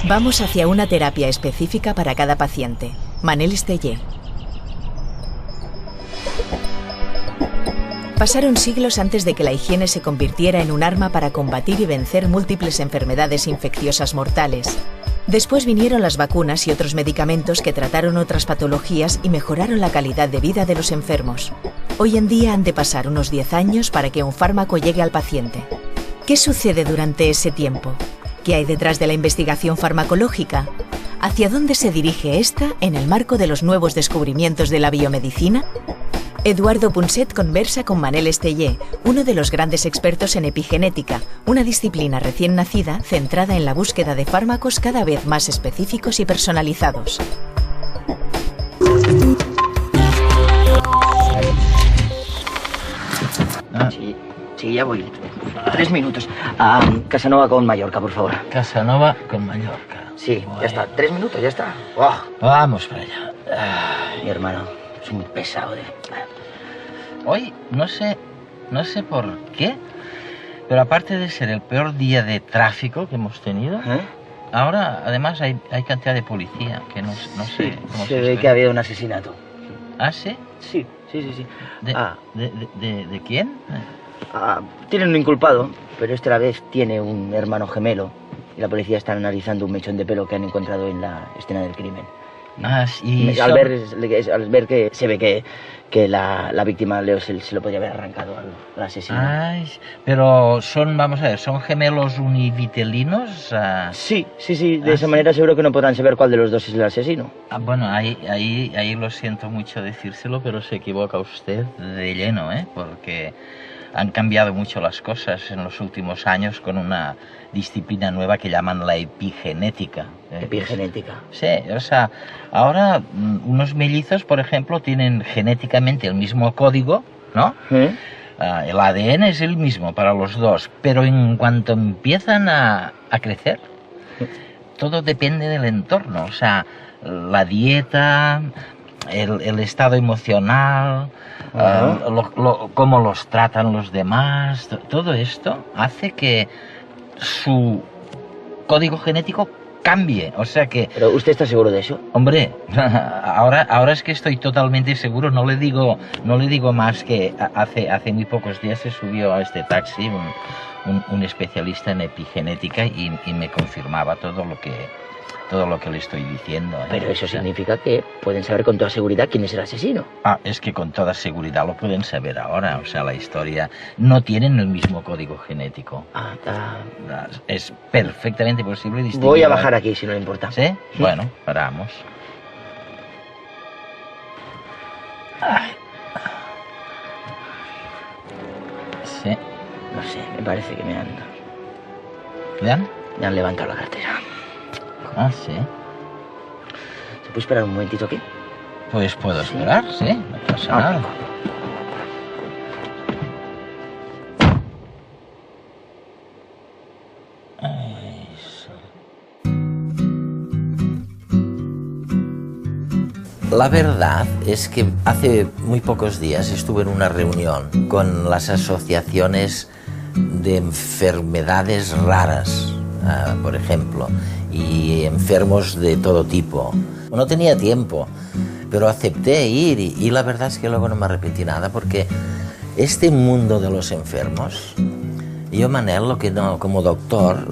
Vamos hacia una terapia específica para cada paciente. Manel Estellé. Pasaron siglos antes de que la higiene se convirtiera en un arma para combatir y vencer múltiples enfermedades infecciosas mortales. Después vinieron las vacunas y otros medicamentos que trataron otras patologías y mejoraron la calidad de vida de los enfermos. Hoy en día han de pasar unos 10 años para que un fármaco llegue al paciente. ¿Qué sucede durante ese tiempo? ¿Qué hay detrás de la investigación farmacológica? ¿Hacia dónde se dirige esta en el marco de los nuevos descubrimientos de la biomedicina? Eduardo Punset conversa con Manel Estellé, uno de los grandes expertos en epigenética, una disciplina recién nacida centrada en la búsqueda de fármacos cada vez más específicos y personalizados. Sí, ya voy. 3 minutos. Casanova con Mallorca, por favor. Casanova con Mallorca. Sí, bueno. Ya está. 3 minutos, ya está. Oh. Vamos para allá. Mi hermano es un pesado de... Hoy no sé por qué, pero aparte de ser el peor día de tráfico que hemos tenido, ahora además hay cantidad de policía que no sé cómo se ve que ha habido un asesinato. ¿Ah, sí? Sí. ¿De quién? Tienen un inculpado, pero esta vez tiene un hermano gemelo y la policía está analizando un mechón de pelo que han encontrado en la escena del crimen. Sí. Al ver que se ve que la víctima se lo podría haber arrancado al asesino. Pero ¿son gemelos univitelinos? Sí. De esa manera seguro que no podrán saber cuál de los dos es el asesino. Bueno, ahí lo siento mucho decírselo, pero se equivoca usted de lleno, porque han cambiado mucho las cosas en los últimos años con una disciplina nueva que llaman la epigenética. ¿Epigenética? Sí, ahora unos mellizos, por ejemplo, tienen genéticamente el mismo código, ¿no? El ADN es el mismo para los dos, pero en cuanto empiezan a crecer, todo depende del entorno, la dieta, el estado emocional, cómo los tratan los demás, todo esto hace que su código genético cambie, ¿Pero usted está seguro de eso? Hombre, ahora es que estoy totalmente seguro, no le digo más que hace muy pocos días se subió a este taxi un especialista en epigenética y me confirmaba todo lo que le estoy diciendo. Pero eso significa que pueden saber con toda seguridad quién es el asesino. Es que con toda seguridad lo pueden saber ahora. La historia no tienen el mismo código genético. Es perfectamente posible distinguir. Voy a bajar aquí, si no le importa. ¿Sí? Bueno, paramos. Sí. No sé, me parece que me han... ¿Le han levantado la cartera. Sí. ¿Se puede esperar un momentito aquí? Pues puedo esperar, sí, no pasa nada. La verdad es que hace muy pocos días estuve en una reunión con las asociaciones de enfermedades raras, por ejemplo, y enfermos de todo tipo. No tenía tiempo, pero acepté ir y la verdad es que luego no me arrepentí nada porque este mundo de los enfermos, yo, Manel, como doctor,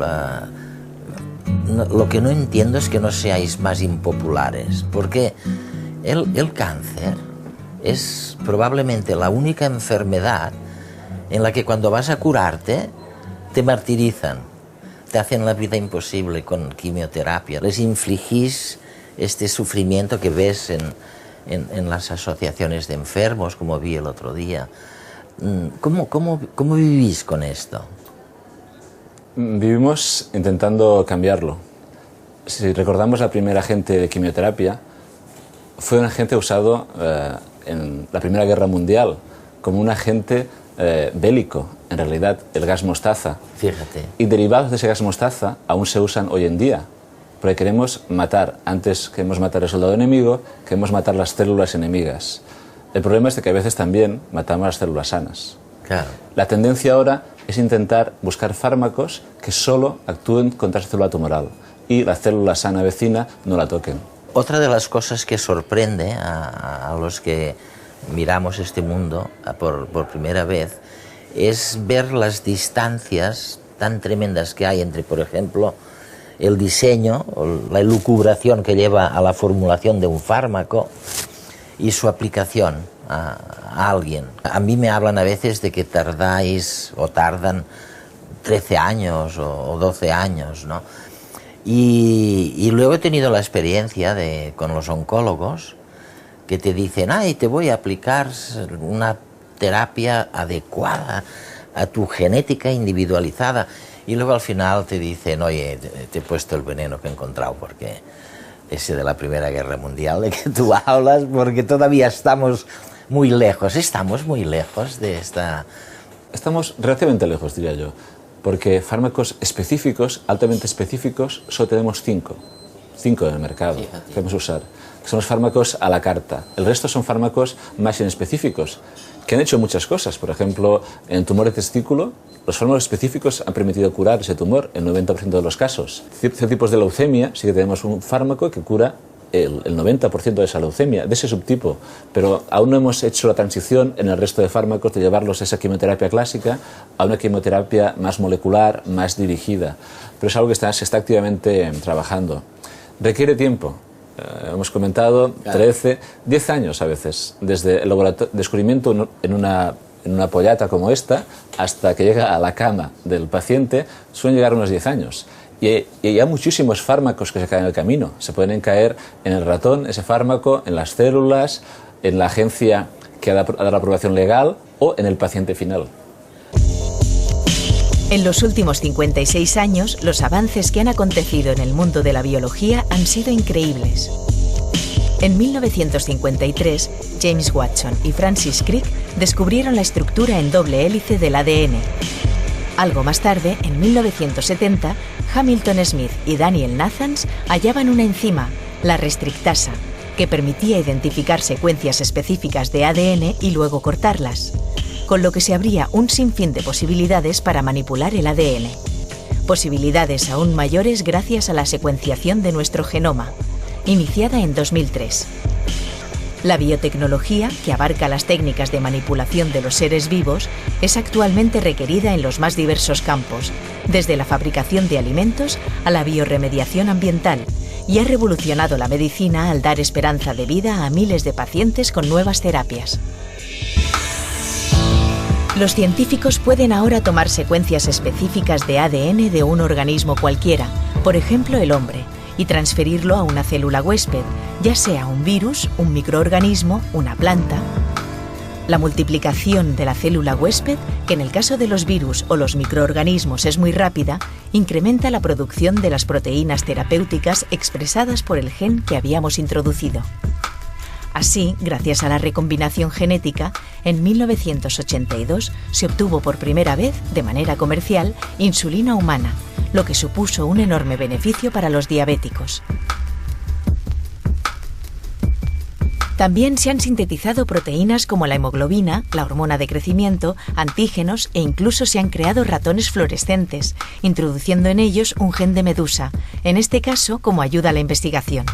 lo que no entiendo es que no seáis más impopulares, porque el cáncer es probablemente la única enfermedad en la que cuando vas a curarte te martirizan, te hacen la vida imposible con quimioterapia, les infligís este sufrimiento que ves en las asociaciones de enfermos, como vi el otro día. ¿Cómo vivís con esto? Vivimos intentando cambiarlo. Si recordamos la primera agente de quimioterapia, fue un agente usado en la Primera Guerra Mundial como un agente bélico, en realidad el gas mostaza. Fíjate. Y derivados de ese gas mostaza aún se usan hoy en día, porque queremos matar, antes queremos matar al soldado enemigo, queremos matar las células enemigas. El problema es que a veces también matamos las células sanas. Claro. La tendencia ahora es intentar buscar fármacos que solo actúen contra esa célula tumoral y la célula sana vecina no la toquen. Otra de las cosas que sorprende a los que miramos este mundo por primera vez es ver las distancias tan tremendas que hay entre, por ejemplo, el diseño, o la elucubración que lleva a la formulación de un fármaco y su aplicación a alguien. A mí me hablan a veces de que tardáis o tardan 13 años o 12 años, ¿no? Y luego he tenido la experiencia con los oncólogos que te dicen, ay, te voy a aplicar una terapia adecuada a tu genética individualizada. Y luego al final te dicen, oye, te he puesto el veneno que he encontrado porque ese de la Primera Guerra Mundial de que tú hablas, porque todavía estamos muy lejos de esta... Estamos relativamente lejos, diría yo, porque fármacos específicos, altamente específicos, solo tenemos 5 en el mercado que podemos usar. Son los fármacos a la carta. El resto son fármacos más inespecíficos, que han hecho muchas cosas. Por ejemplo, en el tumor de testículo, los fármacos específicos han permitido curar ese tumor en el 90% de los casos. Ciertos tipos de leucemia sí que tenemos un fármaco que cura el 90% de esa leucemia, de ese subtipo, pero aún no hemos hecho la transición en el resto de fármacos de llevarlos a esa quimioterapia clásica a una quimioterapia más molecular, más dirigida. Pero es algo que se está activamente trabajando. Requiere tiempo. Hemos comentado 13, 10 años a veces, desde el descubrimiento en una pollata como esta hasta que llega a la cama del paciente, suelen llegar unos 10 años. Y hay muchísimos fármacos que se caen en el camino. Se pueden caer en el ratón, ese fármaco, en las células, en la agencia que ha dado la aprobación legal o en el paciente final. En los últimos 56 años, los avances que han acontecido en el mundo de la biología han sido increíbles. En 1953, James Watson y Francis Crick descubrieron la estructura en doble hélice del ADN. Algo más tarde, en 1970, Hamilton Smith y Daniel Nathans hallaban una enzima, la restrictasa, que permitía identificar secuencias específicas de ADN y luego cortarlas, con lo que se abría un sinfín de posibilidades para manipular el ADN. Posibilidades aún mayores gracias a la secuenciación de nuestro genoma, iniciada en 2003. La biotecnología, que abarca las técnicas de manipulación de los seres vivos, es actualmente requerida en los más diversos campos, desde la fabricación de alimentos a la biorremediación ambiental, y ha revolucionado la medicina al dar esperanza de vida a miles de pacientes con nuevas terapias. Los científicos pueden ahora tomar secuencias específicas de ADN de un organismo cualquiera, por ejemplo el hombre, y transferirlo a una célula huésped, ya sea un virus, un microorganismo, una planta. La multiplicación de la célula huésped, que en el caso de los virus o los microorganismos es muy rápida, incrementa la producción de las proteínas terapéuticas expresadas por el gen que habíamos introducido. Así, gracias a la recombinación genética, en 1982 se obtuvo por primera vez, de manera comercial, insulina humana, lo que supuso un enorme beneficio para los diabéticos. También se han sintetizado proteínas como la hemoglobina, la hormona de crecimiento, antígenos e incluso se han creado ratones fluorescentes, introduciendo en ellos un gen de medusa, en este caso como ayuda a la investigación.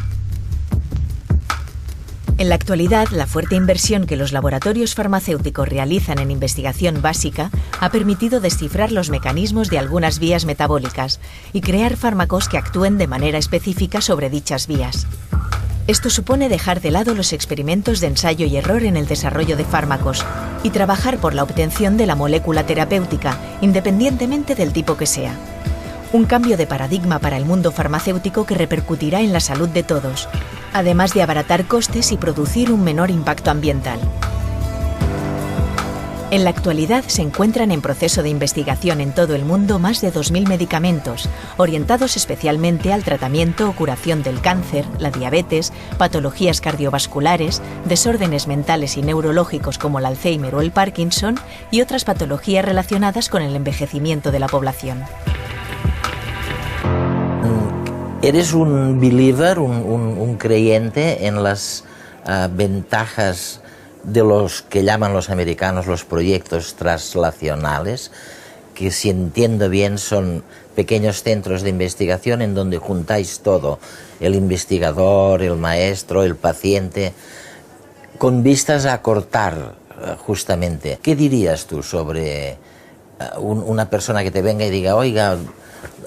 En la actualidad, la fuerte inversión que los laboratorios farmacéuticos realizan en investigación básica ha permitido descifrar los mecanismos de algunas vías metabólicas y crear fármacos que actúen de manera específica sobre dichas vías. Esto supone dejar de lado los experimentos de ensayo y error en el desarrollo de fármacos y trabajar por la obtención de la molécula terapéutica, independientemente del tipo que sea. Un cambio de paradigma para el mundo farmacéutico que repercutirá en la salud de todos, además de abaratar costes y producir un menor impacto ambiental. En la actualidad se encuentran en proceso de investigación en todo el mundo más de 2.000 medicamentos, orientados especialmente al tratamiento o curación del cáncer, la diabetes, patologías cardiovasculares, desórdenes mentales y neurológicos como el Alzheimer o el Parkinson y otras patologías relacionadas con el envejecimiento de la población. ¿Eres un believer, un creyente en las ventajas de los que llaman los americanos los proyectos translacionales, que si entiendo bien son pequeños centros de investigación en donde juntáis todo, el investigador, el maestro, el paciente, con vistas a acortar justamente. ¿Qué dirías tú sobre una persona que te venga y diga, oiga,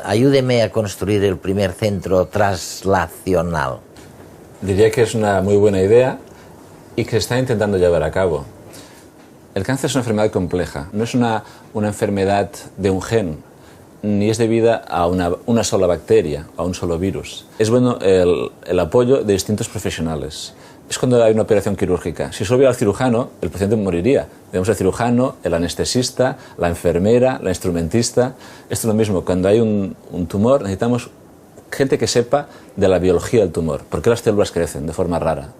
ayúdeme a construir el primer centro translacional? Diría que es una muy buena idea y que se está intentando llevar a cabo. El cáncer es una enfermedad compleja, no es una enfermedad de un gen, ni es debida a una sola bacteria, a un solo virus. Es bueno el apoyo de distintos profesionales. Es cuando hay una operación quirúrgica. Si solo hubiera el cirujano, el paciente moriría. Tenemos el cirujano, el anestesista, la enfermera, la instrumentista. Esto es lo mismo. Cuando hay un tumor, necesitamos gente que sepa de la biología del tumor. ¿Por qué las células crecen de forma rara?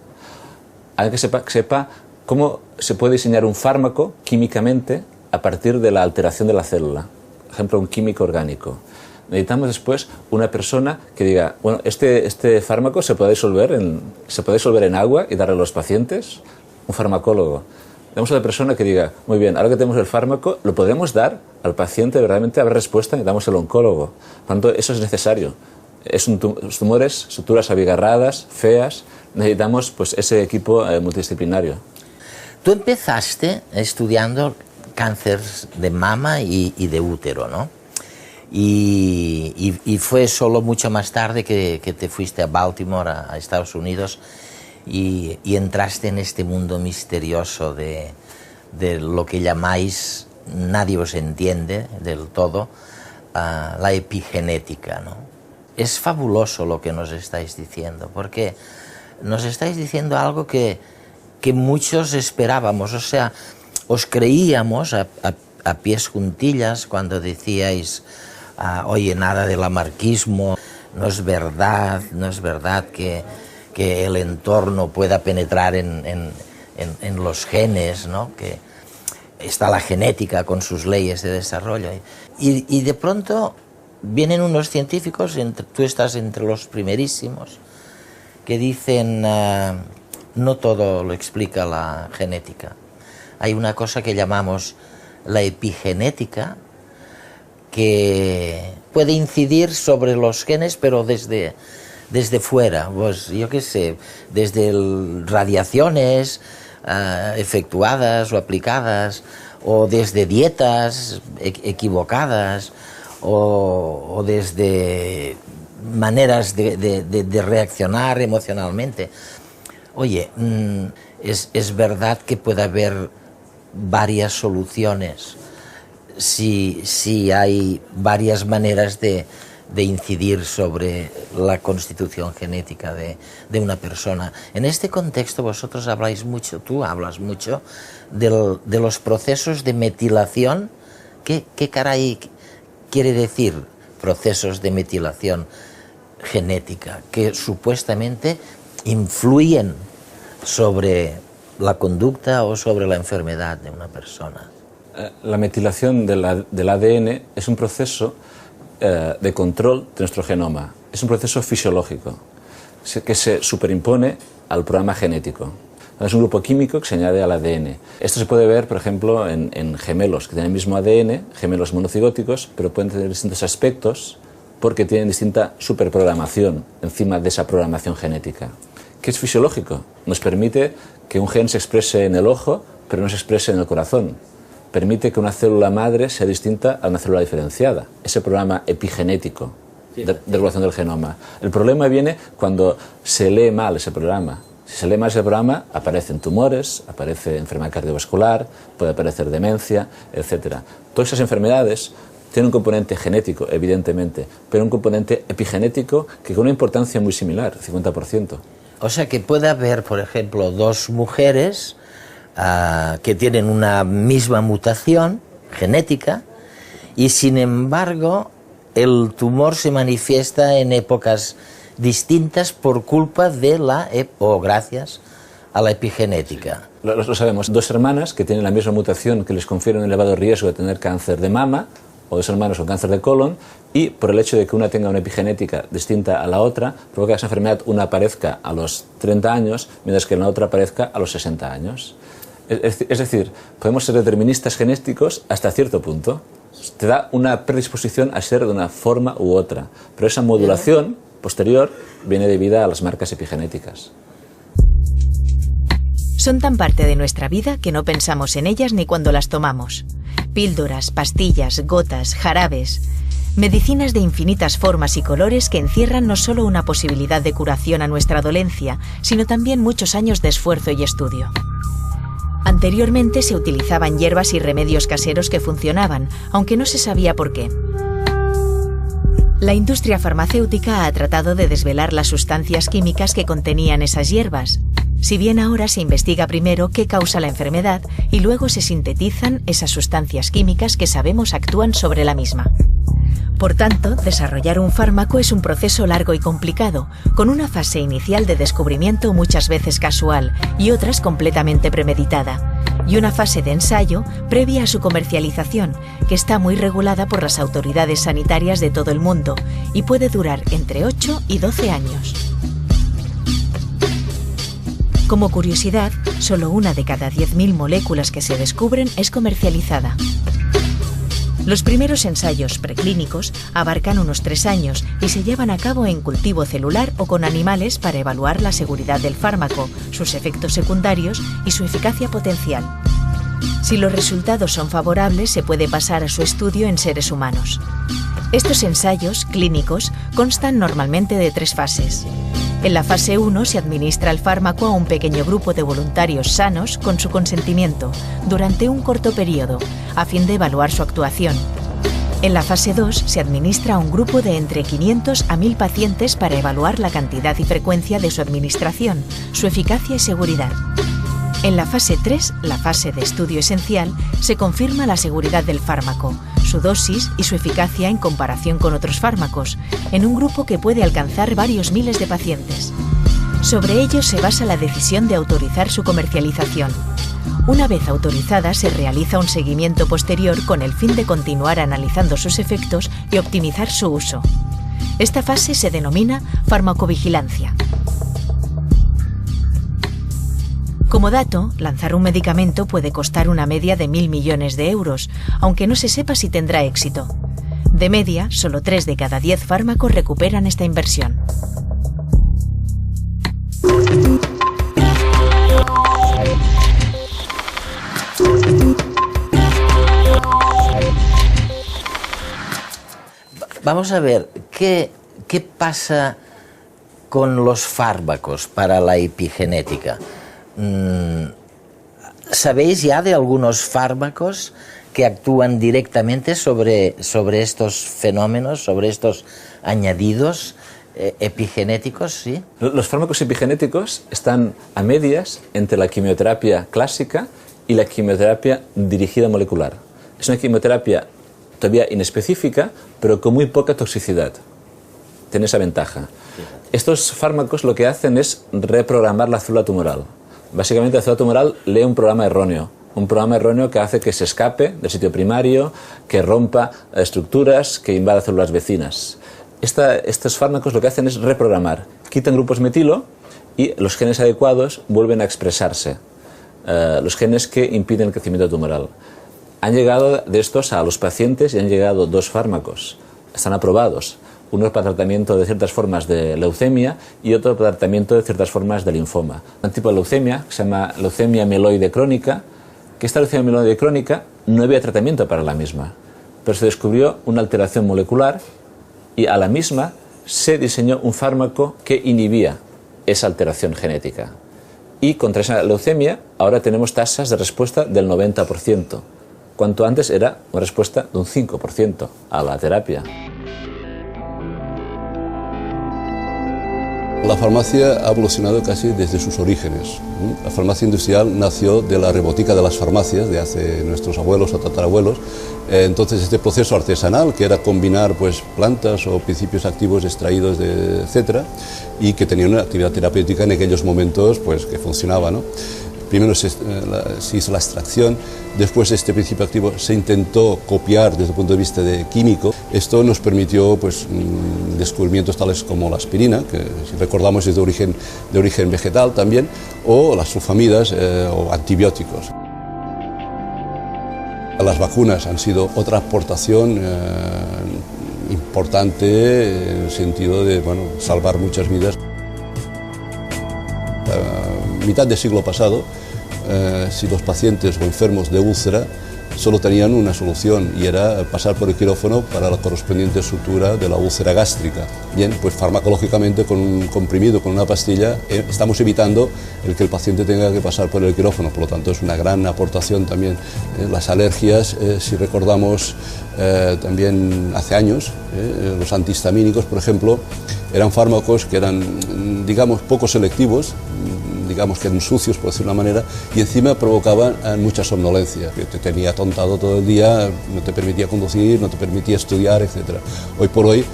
Alguien que sepa cómo se puede diseñar un fármaco químicamente a partir de la alteración de la célula. Por ejemplo, un químico orgánico. Necesitamos después una persona que diga, bueno, este fármaco se puede disolver en agua y darle a los pacientes. Un farmacólogo. Tenemos a la persona que diga, muy bien, ahora que tenemos el fármaco, ¿lo podemos dar al paciente? ¿Realmente habrá respuesta? Necesitamos el oncólogo. Por lo tanto, eso es necesario. Los tumores, estructuras abigarradas, feas, necesitamos pues, ese equipo multidisciplinario. Tú empezaste estudiando cáncer de mama y de útero, ¿no? Y fue solo mucho más tarde que te fuiste a Baltimore, a Estados Unidos, y entraste en este mundo misterioso de lo que llamáis, nadie os entiende del todo, la epigenética, ¿no? Es fabuloso lo que nos estáis diciendo, porque nos estáis diciendo algo que muchos esperábamos, o sea, os creíamos a pies juntillas cuando decíais, oye, nada de lamarquismo, no es verdad que el entorno pueda penetrar en los genes, ¿no? Que está la genética con sus leyes de desarrollo. Y de pronto vienen unos científicos, tú estás entre los primerísimos, que dicen, no todo lo explica la genética. Hay una cosa que llamamos la epigenética, que puede incidir sobre los genes, pero desde fuera, pues yo qué sé, desde radiaciones efectuadas o aplicadas, o desde dietas equivocadas, o desde maneras de reaccionar emocionalmente. Oye, es verdad que puede haber varias soluciones si hay varias maneras de incidir sobre la constitución genética de una persona. En este contexto vosotros habláis mucho, tú hablas mucho de los procesos de metilación. ¿Qué caray quiere decir procesos de metilación genética que supuestamente influyen sobre la conducta o sobre la enfermedad de una persona? La metilación del ADN es un proceso de control de nuestro genoma. Es un proceso fisiológico que se superimpone al programa genético. Es un grupo químico que se añade al ADN. Esto se puede ver, por ejemplo, en gemelos que tienen el mismo ADN, gemelos monocigóticos, pero pueden tener distintos aspectos porque tienen distinta superprogramación encima de esa programación genética, que es fisiológico. Nos permite que un gen se exprese en el ojo, pero no se exprese en el corazón. Permite que una célula madre sea distinta a una célula diferenciada. Ese programa epigenético de regulación del genoma. El problema viene cuando se lee mal ese programa. Si se lee mal ese programa, aparecen tumores, aparece enfermedad cardiovascular, puede aparecer demencia, etc. Todas esas enfermedades tienen un componente genético, evidentemente, pero un componente epigenético que con una importancia muy similar, 50%. O sea que puede haber, por ejemplo, dos mujeres que tienen una misma mutación genética y sin embargo el tumor se manifiesta en épocas distintas por culpa de o gracias a la epigenética. Lo sabemos, dos hermanas que tienen la misma mutación que les confiere un elevado riesgo de tener cáncer de mama, o dos hermanos con cáncer de colon, y por el hecho de que una tenga una epigenética distinta a la otra, provoca que esa enfermedad una aparezca a los 30 años, mientras que la otra aparezca a los 60 años. Es decir, podemos ser deterministas genéticos hasta cierto punto. Te da una predisposición a ser de una forma u otra, pero esa modulación posterior viene debida a las marcas epigenéticas. Son tan parte de nuestra vida que no pensamos en ellas ni cuando las tomamos. Píldoras, pastillas, gotas, jarabes... medicinas de infinitas formas y colores que encierran no solo una posibilidad de curación a nuestra dolencia, sino también muchos años de esfuerzo y estudio. Anteriormente se utilizaban hierbas y remedios caseros que funcionaban, aunque no se sabía por qué. La industria farmacéutica ha tratado de desvelar las sustancias químicas que contenían esas hierbas. Si bien ahora se investiga primero qué causa la enfermedad y luego se sintetizan esas sustancias químicas que sabemos actúan sobre la misma. Por tanto, desarrollar un fármaco es un proceso largo y complicado, con una fase inicial de descubrimiento muchas veces casual y otras completamente premeditada, y una fase de ensayo previa a su comercialización, que está muy regulada por las autoridades sanitarias de todo el mundo y puede durar entre 8 y 12 años. Como curiosidad, solo una de cada 10.000 moléculas que se descubren es comercializada. Los primeros ensayos preclínicos abarcan unos 3 años y se llevan a cabo en cultivo celular o con animales para evaluar la seguridad del fármaco, sus efectos secundarios y su eficacia potencial. Si los resultados son favorables, se puede pasar a su estudio en seres humanos. Estos ensayos clínicos constan normalmente de 3 fases. En la fase 1 se administra el fármaco a un pequeño grupo de voluntarios sanos con su consentimiento durante un corto periodo, a fin de evaluar su actuación. En la fase 2 se administra a un grupo de entre 500 a 1000 pacientes para evaluar la cantidad y frecuencia de su administración, su eficacia y seguridad. En la fase 3, la fase de estudio esencial, se confirma la seguridad del fármaco, su dosis y su eficacia en comparación con otros fármacos, en un grupo que puede alcanzar varios miles de pacientes. Sobre ello se basa la decisión de autorizar su comercialización. Una vez autorizada, se realiza un seguimiento posterior con el fin de continuar analizando sus efectos y optimizar su uso. Esta fase se denomina farmacovigilancia. Como dato, lanzar un medicamento puede costar una media de 1.000 millones de euros, aunque no se sepa si tendrá éxito. De media, solo 3 de cada 10 fármacos recuperan esta inversión. Vamos a ver, ¿qué pasa con los fármacos para la epigenética? ¿Sabéis ya de algunos fármacos que actúan directamente sobre estos fenómenos, sobre estos añadidos epigenéticos? ¿Sí? Los fármacos epigenéticos están a medias entre la quimioterapia clásica y la quimioterapia dirigida molecular. Es una quimioterapia todavía inespecífica, pero con muy poca toxicidad. Tiene esa ventaja. Estos fármacos lo que hacen es reprogramar la célula tumoral. Básicamente la célula tumoral lee un programa erróneo que hace que se escape del sitio primario, que rompa estructuras, que invada células vecinas. Estos fármacos lo que hacen es reprogramar, quitan grupos metilo y los genes adecuados vuelven a expresarse, los genes que impiden el crecimiento tumoral. Han llegado de estos a los pacientes y han llegado 2 fármacos, están aprobados. Uno para tratamiento de ciertas formas de leucemia y otro para tratamiento de ciertas formas de linfoma. Un tipo de leucemia que se llama leucemia mieloide crónica, que esta leucemia mieloide crónica no había tratamiento para la misma, pero se descubrió una alteración molecular y a la misma se diseñó un fármaco que inhibía esa alteración genética. Y contra esa leucemia ahora tenemos tasas de respuesta del 90%, cuanto antes era una respuesta de un 5% a la terapia. La farmacia ha evolucionado casi desde sus orígenes. La farmacia industrial nació de la rebotica de las farmacias de hace nuestros abuelos o tatarabuelos. Entonces este proceso artesanal, que era combinar pues, plantas o principios activos extraídos de etcétera, y que tenía una actividad terapéutica en aquellos momentos pues, que funcionaba, ¿no? primero se hizo la extracción, después este principio activo se intentó copiar desde el punto de vista químico. Esto nos permitió pues, descubrimientos tales como la aspirina, que si recordamos es de origen vegetal también, o las sulfamidas o antibióticos. Las vacunas han sido otra aportación importante en el sentido de salvar muchas vidas. A mitad del siglo pasado, si los pacientes o enfermos de úlcera solo tenían una solución y era pasar por el quirófano para la correspondiente sutura de la úlcera gástrica. Bien, pues farmacológicamente con un comprimido, con una pastilla, estamos evitando que el paciente tenga que pasar por el quirófano, por lo tanto es una gran aportación también. Las alergias, si recordamos también hace años, los antihistamínicos, por ejemplo, eran fármacos que eran, digamos, poco selectivos, digamos que eran sucios, por decirlo de una manera, y encima provocaban mucha somnolencia, que te tenía atontado todo el día, no te permitía conducir, no te permitía estudiar, etc. Hoy por hoy,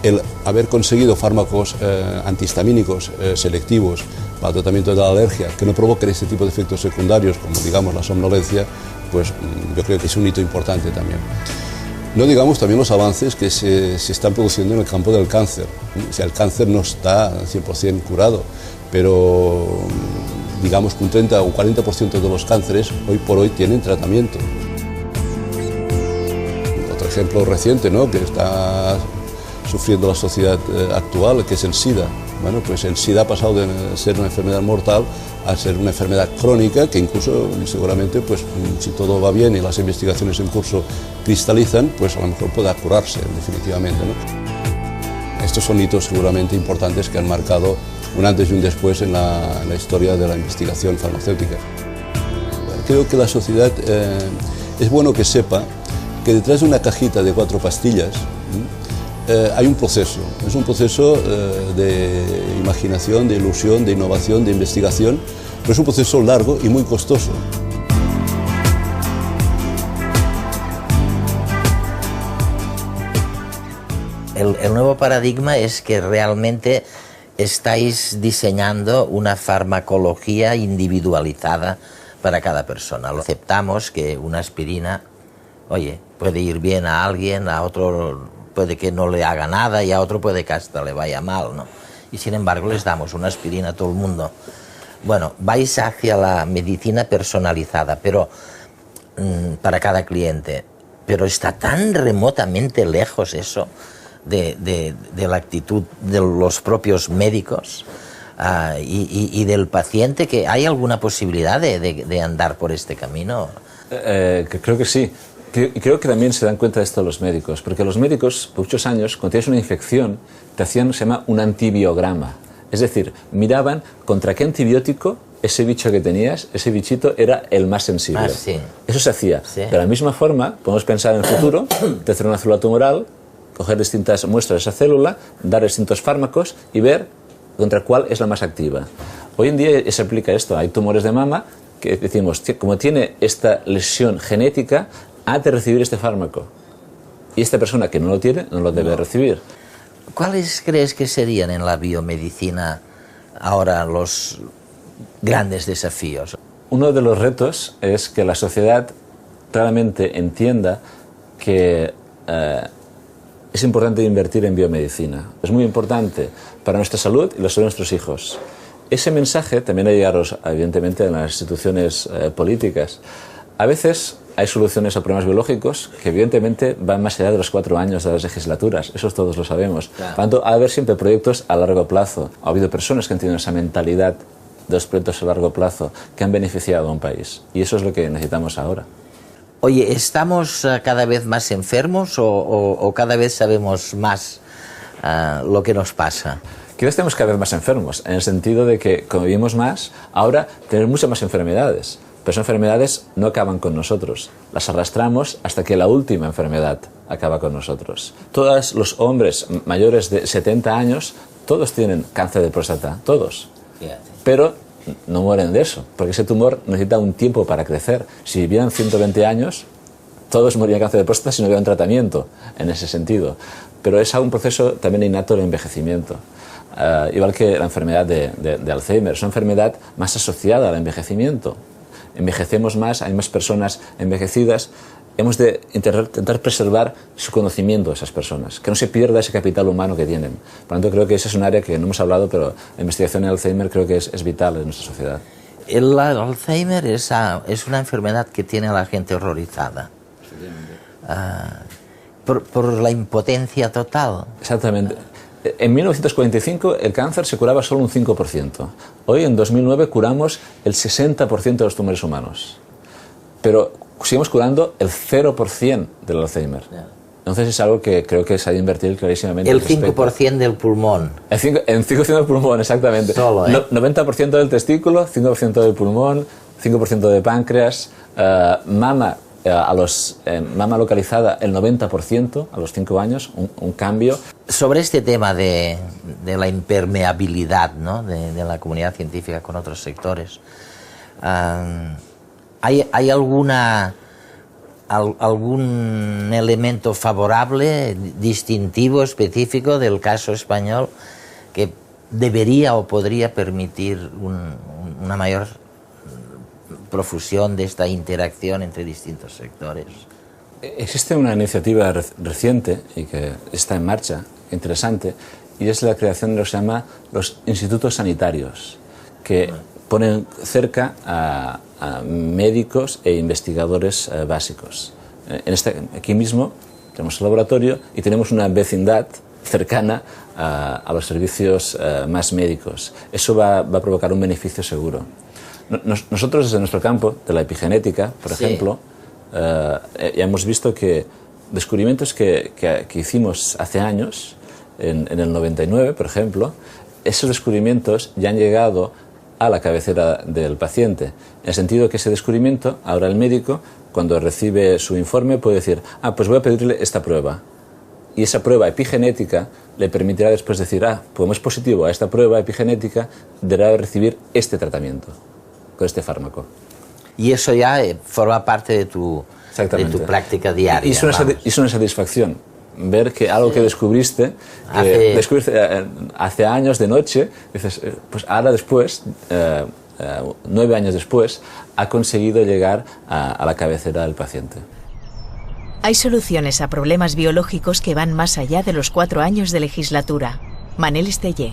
el haber conseguido fármacos antihistamínicos selectivos para el tratamiento de la alergia, que no provoquen este tipo de efectos secundarios, como digamos la somnolencia, pues yo creo que es un hito importante también. No digamos también los avances que se están produciendo en el campo del cáncer. O sea, el cáncer no está 100% curado, pero digamos que un 30 o un 40% de los cánceres hoy por hoy tienen tratamiento. Otro ejemplo reciente, ¿no?, que está sufriendo la sociedad actual, que es el SIDA. Bueno, pues el SIDA ha pasado de ser una enfermedad mortal a ser una enfermedad crónica que incluso seguramente, pues, si todo va bien y las investigaciones en curso cristalizan, pues a lo mejor pueda curarse definitivamente, ¿no? Estos son hitos seguramente importantes que han marcado un antes y un después en la historia de la investigación farmacéutica. Creo que la sociedad es bueno que sepa que detrás de una cajita de 4 pastillas hay un proceso, es un proceso de imaginación, de ilusión, de innovación, de investigación, pero es un proceso largo y muy costoso. El nuevo paradigma es que realmente estáis diseñando una farmacología individualizada para cada persona. Lo aceptamos que una aspirina, oye, puede ir bien a alguien, a otro puede que no le haga nada y a otro puede que hasta le vaya mal, ¿no? Y sin embargo les damos una aspirina a todo el mundo. Bueno, vais hacia la medicina personalizada, pero para cada cliente. Pero está tan remotamente lejos eso de la actitud de los propios médicos y del paciente, que hay alguna posibilidad de andar por este camino. Creo que sí. Y creo que también se dan cuenta de esto los médicos, porque los médicos, por muchos años, cuando tienes una infección, te hacían, se llama un antibiograma. Es decir, miraban contra qué antibiótico ese bicho que tenías, ese bichito, era el más sensible. Ah, sí. Eso se hacía. Sí. De la misma forma, podemos pensar en el futuro, de hacer una célula tumoral, coger distintas muestras de esa célula, dar distintos fármacos y ver contra cuál es la más activa. Hoy en día se aplica esto. Hay tumores de mama que decimos, como tiene esta lesión genética, ha de recibir este fármaco. Y esta persona que no lo tiene, no lo debe recibir. ¿Cuáles crees que serían en la biomedicina ahora los grandes desafíos? Uno de los retos es que la sociedad claramente entienda que es importante invertir en biomedicina. Es muy importante para nuestra salud y la salud de nuestros hijos. Ese mensaje también ha llegado, evidentemente, en las instituciones políticas. A veces hay soluciones a problemas biológicos que evidentemente van más allá de los 4 años de las legislaturas, eso todos lo sabemos. Claro. Por lo tanto, ha de haber siempre proyectos a largo plazo. Ha habido personas que han tenido esa mentalidad de los proyectos a largo plazo que han beneficiado a un país, y eso es lo que necesitamos ahora. Oye, ¿estamos cada vez más enfermos o cada vez sabemos más lo que nos pasa? Quizás estemos cada vez más enfermos, en el sentido de que, como vivimos más, ahora tenemos muchas más enfermedades. Pero esas enfermedades no acaban con nosotros, las arrastramos hasta que la última enfermedad acaba con nosotros. Todos los hombres mayores de 70 años, todos tienen cáncer de próstata, todos. Pero no mueren de eso, porque ese tumor necesita un tiempo para crecer. Si vivieran 120 años, todos morirían de cáncer de próstata si no hubiera un tratamiento en ese sentido. Pero es un proceso también innato del envejecimiento. igual que la enfermedad de Alzheimer, es una enfermedad más asociada al envejecimiento. Envejecemos más, hay más personas envejecidas. Hemos de intentar preservar su conocimiento de esas personas, que no se pierda ese capital humano que tienen. Por lo tanto, creo que ese es un área que no hemos hablado, pero la investigación en Alzheimer creo que es vital en nuestra sociedad. El Alzheimer es una enfermedad que tiene a la gente horrorizada. Por la impotencia total. Exactamente. En 1945 el cáncer se curaba solo un 5%. Hoy, en 2009, curamos el 60% de los tumores humanos. Pero seguimos curando el 0% del Alzheimer. Entonces es algo que creo que se ha de invertir clarísimamente. El 5% del pulmón. El 5% del pulmón, exactamente. Solo, 90% del testículo, 5% del pulmón, 5% de páncreas, mama. Mama localizada el 90% a los 5 años, un cambio. Sobre este tema de la impermeabilidad, ¿no?, de la comunidad científica con otros sectores, ¿hay algún elemento favorable, distintivo, específico del caso español que debería o podría permitir una mayor profusión de esta interacción entre distintos sectores? Existe una iniciativa reciente y que está en marcha, interesante, y es la creación de lo que se llama los institutos sanitarios, que ponen cerca a médicos e investigadores básicos. Aquí mismo tenemos el laboratorio y tenemos una vecindad cercana a los servicios más médicos. Eso va a provocar un beneficio seguro. Nosotros, desde nuestro campo, de la epigenética, por ejemplo, ya hemos visto que descubrimientos que hicimos hace años, en el 99, por ejemplo, esos descubrimientos ya han llegado a la cabecera del paciente, en el sentido que ese descubrimiento, ahora el médico, cuando recibe su informe, puede decir, pues voy a pedirle esta prueba. Y esa prueba epigenética le permitirá después decir, como es positivo a esta prueba epigenética, deberá recibir este tratamiento con este fármaco. Y eso ya forma parte de tu práctica diaria. Y es una satisfacción ver que algo que descubriste hace años de noche, dices, pues ahora después, 9 años después, ha conseguido llegar a la cabecera del paciente. Hay soluciones a problemas biológicos que van más allá de los 4 años de legislatura. Manel Estellé.